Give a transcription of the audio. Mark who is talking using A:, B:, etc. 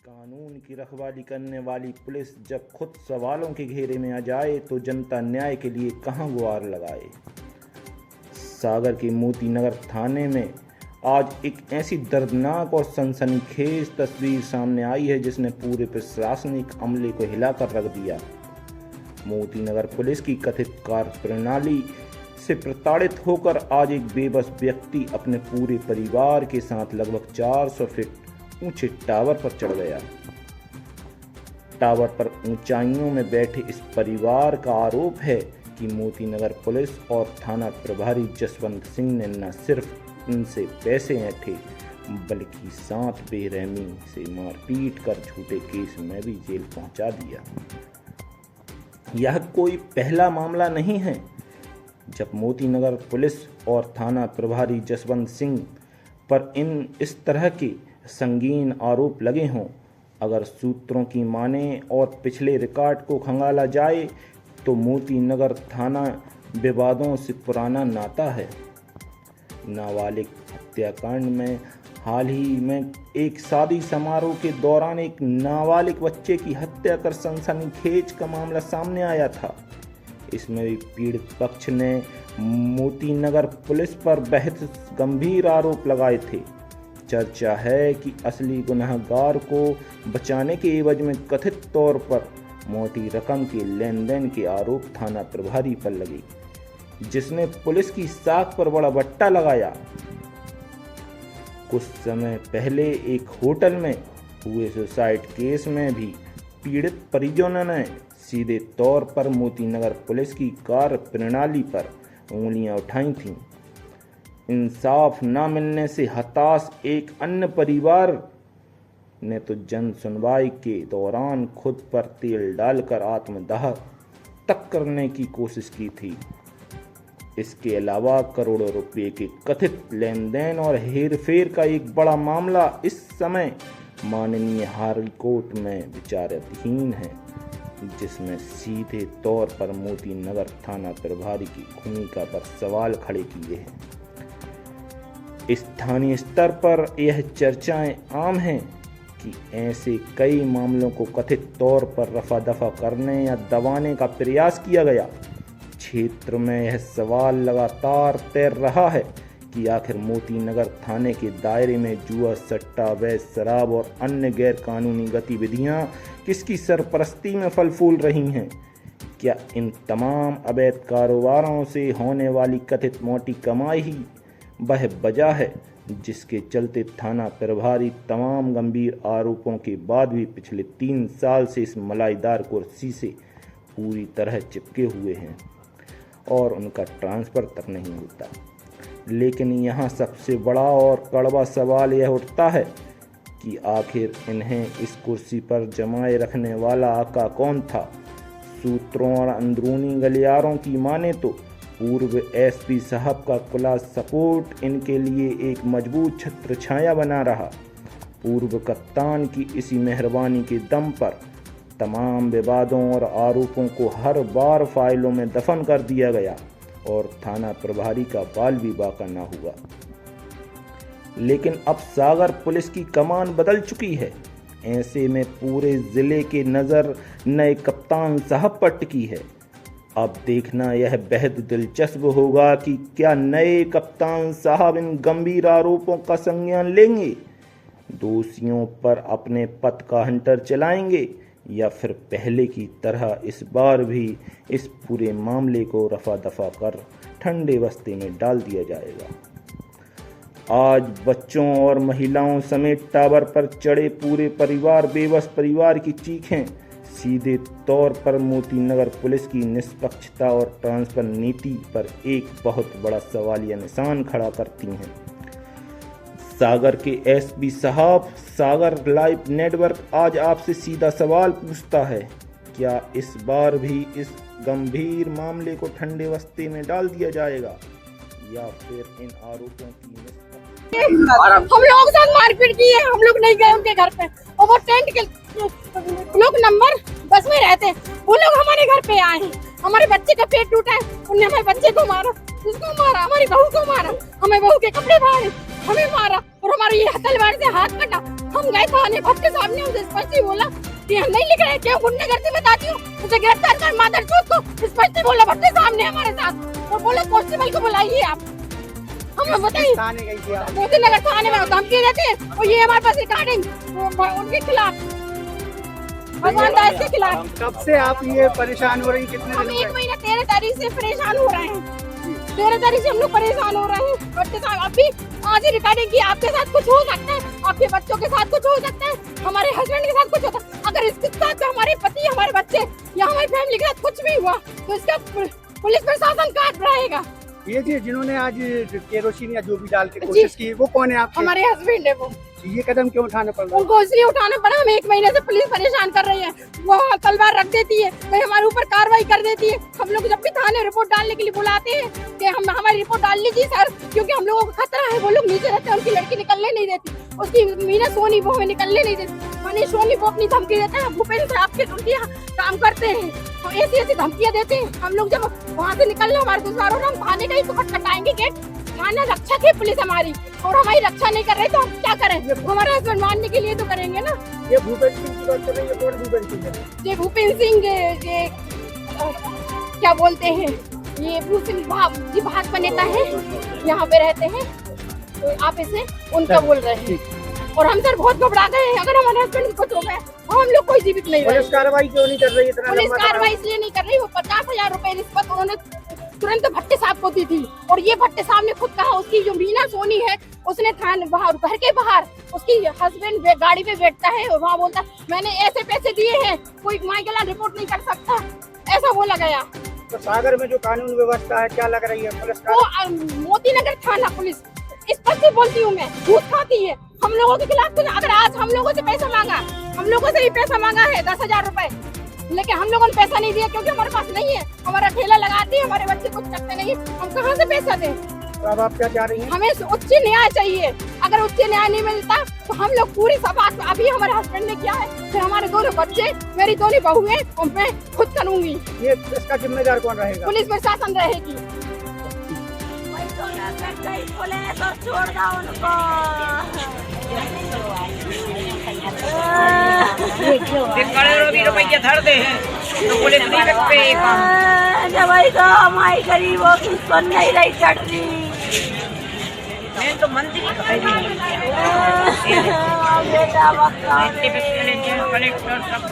A: कानून की रखवाली करने वाली पुलिस जब खुद सवालों के घेरे में आ जाए तो जनता न्याय के लिए कहां गुहार लगाए। सागर के मोती नगर थाने में आज एक ऐसी दर्दनाक और सनसनीखेज तस्वीर सामने आई है जिसने पूरे प्रशासनिक अमले को हिलाकर रख दिया। मोती नगर पुलिस की कथित कार्यप्रणाली से प्रताड़ित होकर आज एक बेबस व्यक्ति अपने पूरे परिवार के साथ लगभग 400 फीट ऊंचे टावर पर चढ़ गया। टावर पर ऊंचाइयों में बैठे इस परिवार का आरोप है कि मोती नगर पुलिस और थाना प्रभारी जसवंत सिंह ने न सिर्फ उनसे पैसे ऐंठे बल्कि साथ बेरहमी से मारपीट कर झूठे केस में भी जेल पहुंचा दिया। यह कोई पहला मामला नहीं है जब मोती नगर पुलिस और थाना प्रभारी जसवंत सिंह पर इस तरह के संगीन आरोप लगे हों। अगर सूत्रों की माने और पिछले रिकॉर्ड को खंगाला जाए तो मोती नगर थाना विवादों से पुराना नाता है। नाबालिग हत्याकांड में हाल ही में एक शादी समारोह के दौरान एक नाबालिग बच्चे की हत्या कर सनसनीखेज का मामला सामने आया था। इसमें भी पीड़ित पक्ष ने मोती नगर पुलिस पर बेहद गंभीर आरोप लगाए थे। चर्चा है कि असली गुनहगार को बचाने के एवज में कथित तौर पर मोटी रकम के लेन देन के आरोप थाना प्रभारी पर लगे, जिसने पुलिस की साख पर बड़ा बट्टा लगाया। कुछ समय पहले एक होटल में हुए सुसाइड केस में भी पीड़ित परिजनों ने सीधे तौर पर मोती नगर पुलिस की कार्यप्रणाली पर उंगलियां उठाई थीं। इंसाफ न मिलने से हताश एक अन्य परिवार ने तो जन सुनवाई के दौरान खुद पर तेल डालकर आत्मदाह तक करने की कोशिश की थी। इसके अलावा करोड़ों रुपए के कथित लेन देन और हेरफेर का एक बड़ा मामला इस समय माननीय हाई कोर्ट में विचाराधीन है, जिसमें सीधे तौर पर मोती नगर थाना प्रभारी की भूमिका पर सवाल खड़े किए हैं। स्थानीय स्तर पर यह चर्चाएं आम हैं कि ऐसे कई मामलों को कथित तौर पर रफा दफा करने या दबाने का प्रयास किया गया। क्षेत्र में यह सवाल लगातार तैर रहा है कि आखिर मोती नगर थाने के दायरे में जुआ, सट्टा, अवैध शराब और अन्य गैर कानूनी गतिविधियां किसकी सरपरस्ती में फल फूल रही हैं। क्या इन तमाम अवैध कारोबारों से होने वाली कथित मोटी कमाई ही वह वजह है जिसके चलते थाना प्रभारी तमाम गंभीर आरोपों के बाद भी पिछले 3 साल से इस मलाईदार कुर्सी से पूरी तरह चिपके हुए हैं और उनका ट्रांसफ़र तक नहीं होता। लेकिन यहाँ सबसे बड़ा और कड़वा सवाल यह उठता है कि आखिर इन्हें इस कुर्सी पर जमाए रखने वाला आका कौन था। सूत्रों और अंदरूनी गलियारों की माने तो पूर्व एसपी साहब का खुला सपोर्ट इनके लिए एक मजबूत छत्र छाया बना रहा। पूर्व कप्तान की इसी मेहरबानी के दम पर तमाम विवादों और आरोपों को हर बार फाइलों में दफन कर दिया गया और थाना प्रभारी का बाल भी बाका न हुआ। लेकिन अब सागर पुलिस की कमान बदल चुकी है। ऐसे में पूरे जिले की नज़र नए कप्तान साहब पर टिकी है। अब देखना यह बेहद दिलचस्प होगा कि क्या नए कप्तान साहब इन गंभीर आरोपों का संज्ञान लेंगे, दोषियों पर अपने पद का हंटर चलाएंगे या फिर पहले की तरह इस बार भी इस पूरे मामले को रफा दफा कर ठंडे बस्ते में डाल दिया जाएगा। आज बच्चों और महिलाओं समेत टावर पर चढ़े पूरे परिवार, बेबस परिवार की चीखें सीधे तौर पर मोती नगर पुलिस की निष्पक्षता और ट्रांसफर नीति पर एक बहुत बड़ा सवालिया निशान खड़ा करती हैं। सागर के एसपी साहब, सागर लाइव नेटवर्क आज आपसे सीधा सवाल पूछता है, क्या इस बार भी इस गंभीर मामले को ठंडे बस्ते में डाल दिया जाएगा या फिर इन आरोपों की
B: हम लोग साथ मारपीट की है। हम लोग नहीं गए उनके घर पे और वो टेंट के लोग नंबर 10 में रहते हैं, वो लोग हमारे घर पे आए हैं। हमारे बच्चे का पेट टूटा है, उन्होंने हमारे बच्चे को मारा, उसको मारा, हमारी बहू को मारा, हमें बहू के कपड़े फाड़े, हमें मारा और हमारे ये तलवार से हाथ कटा। हम गए थाने, भट्टे साहब ने उसे स्पष्ट ही बोला कि हम नहीं लिख रहे, क्यों गुंडागर्दी बताती हूँ, उसे गिरफ्तार कर मादर चोद को स्पष्ट ही बोला भट्टे साहब ने हमारे साथ। और बोले कांस्टेबल को बुलाइए आप। हमें बताइए मोदी नगर थाने में धमकी देते हैं और ये हमारे पास रिकॉर्डिंग उनके खिलाफ, भगवान दास के खिलाफ।
C: कब से आप ये परेशान हो रही, कितने
B: हम 1 महीना 13 तारीख से परेशान हो रहे हैं। 13 तारीख से हम लोग परेशान हो रहे हैं। भट्टे साहब अभी आज ही रिकॉर्डिंग की, आपके साथ कुछ हो सकता है, आपके बच्चों के साथ कुछ हो सकता है, हमारे हस्बैंड के साथ कुछ होता है। अगर इसके साथ हमारे पति, हमारे बच्चे या हमारी फैमिली के साथ कुछ भी हुआ तो इसका पुलिस प्रशासन काट रहेगा।
C: ये जी जिन्होंने आज केरोसिन या जो भी डाल के कोशिश की, वो कौन है आपके?
B: हमारे हस्बैंड है वो।
C: ये कदम क्यों उठाना पड़ रहा है?
B: उनको इसलिए उठाना पड़ा, हम 1 महीने से पुलिस परेशान कर रही है। वो तलवार रख देती है, कहीं हमारे ऊपर कार्रवाई कर देती है। हम लोग जब भी थाने रिपोर्ट डालने के लिए बुलाते हैं कि हम हमारी रिपोर्ट डाल लीजिए सर, क्योंकि हम लोगों को खतरा है। वो लोग नीचे रहते हैं, उनकी लड़की निकलने नहीं देती, उसकी मीना सोनी वो हमें निकलने नहीं देती। मनीष सोनी वो अपनी धमकी देते हैं, भूपेंद्र साहब के उनके काम करते हैं, तो ऐसी धमकियां देते हैं। हम लोग जब वहाँ से निकलने हमारे दुश्मनों हम थाने का ही तो खटखटाएंगे गेट। थाना रक्षक है पुलिस हमारी, और हमारी रक्षा नहीं कर रही तो हम क्या करें? हमारे हस्बैंड मारने के लिए तो करेंगे ना।
C: ये भूपेंद्र सिंह की बात कर रही है, कौन भूपेंद्र सिंह है?
B: ये भूपेंद्र सिंह, ये क्या बोलते हैं, ये जी भाजपा नेता है, यहाँ पे रहते हैं, तो आप इसे उनका बोल रहे हैं। और हम सर बहुत घबरा गए हैं, अगर हमारे हस्बैंड को कुछ हो गया तो हम लोग कोई जीवित नहीं रहे।
C: पुलिस कार्रवाई क्यों नहीं कर रही?
B: पुलिस कार्रवाई इसलिए नहीं कर रही, वो 50,000 रुपए रिश्वत उन्होंने तुरंत भट्टे साहब को दी थी। और ये भट्टे साहब ने खुद कहा, उसकी जो मीना सोनी है उसने थाने बाहर, घर के बाहर उसकी हस्बैंड गाड़ी पे बैठता है और वहाँ बोलता मैंने ऐसे पैसे दिए हैं, कोई माइकला रिपोर्ट नहीं कर सकता, ऐसा बोला गया।
C: तो सागर में जो कानून व्यवस्था है क्या लग रही है पुलिस?
B: वो मोदी नगर थाना पुलिस स्पष्ट बोलती हूँ मैं, घूस खाती है हम लोगों के खिलाफ। अगर आज हम लोगों से पैसा मांगा, हम लोगों से ही पैसा मांगा है 10,000 रुपए, लेकिन हम लोगों ने पैसा नहीं दिया क्योंकि हमारे पास नहीं है। हमारा ठेला लगाते हैं, हमारे बच्चे कुछ करते नहीं, हम कहाँ से पैसा दें?
C: तो अब आप क्या चाह रही हैं?
B: हमें उच्च न्याय चाहिए। अगर उच्च न्याय नहीं मिलता तो हम लोग पूरी समाज, अभी हमारे हस्बैंड ने किया है, फिर हमारे दोनों बच्चे, मेरी दोनों बहुएं, और मैं खुद करूंगी।
C: ये इसका जिम्मेदार कौन रहेगा?
B: पुलिस प्रशासन रहेगी।
D: छोड़ दो उनको। रुपये धर दे हैं तो पुलिस नहीं रखते। जब तो हमारी गरीबों की सुन नहीं रही चटनी, मैं तो मंत्री बेटा कलेक्टर सब